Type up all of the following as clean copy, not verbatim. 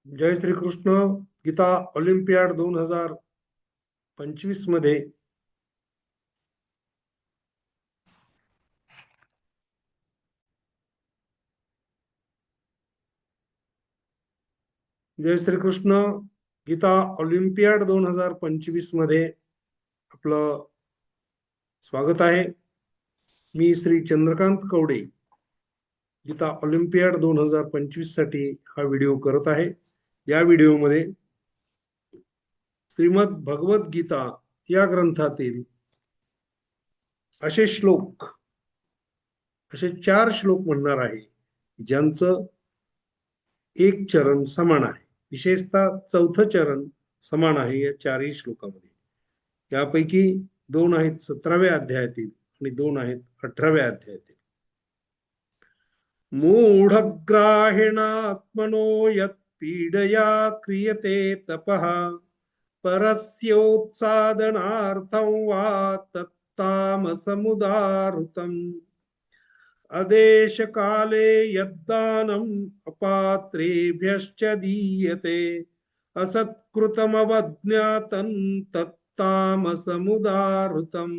जय Shri Krishna. Gita Olympiad 2025 मध्ये जय Shri Krishna. Gita Olympiad 2025 मध्ये आपलं स्वागत आहे. मी श्री चंद्रकांत कवडे गीता ऑलिम्पियाड 2025 साठी हा व्हिडिओ करत आहे. या व्हिडिओमध्ये श्रीमद भगवत गीता या ग्रंथातील असे 4 श्लोक म्हणणार आहे ज्यांचं एक चरण समान आहे. विशेषतः चौथं चरण समान आहे या 4ही श्लोकामध्ये. यापैकी 2 आहेत 17व्या अध्यायातील आणि 2 आहेत 18व्या अध्यायातील. मूढग्राहिणात्मनो यत् पीडया क्रियते तपः परस्योत्सादनार्थं वा तत्तामसमुदाहृतम् अदेशकाले यद्दानम् अपात्रेभ्यश्च दीयते असत्कृतमवज्ञातं तत्तामसमुदाहृतम्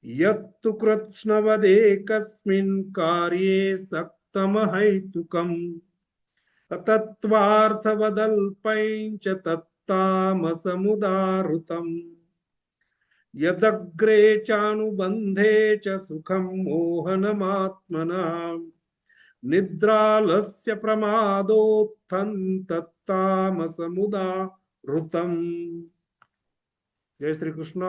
यत्तु कृत्स्नवदेकस्मिन् कार्ये सक्तमहैतुकम् अतत्त्वार्थवदल्पञ्च तत्तामसमुदाहृतम् यदग्रे चानुबन्धे च सुखं मोहनमात्मना निद्रालस्य प्रमादोत्थं तत्तामसमुदाहृतम्. जय श्री कृष्ण.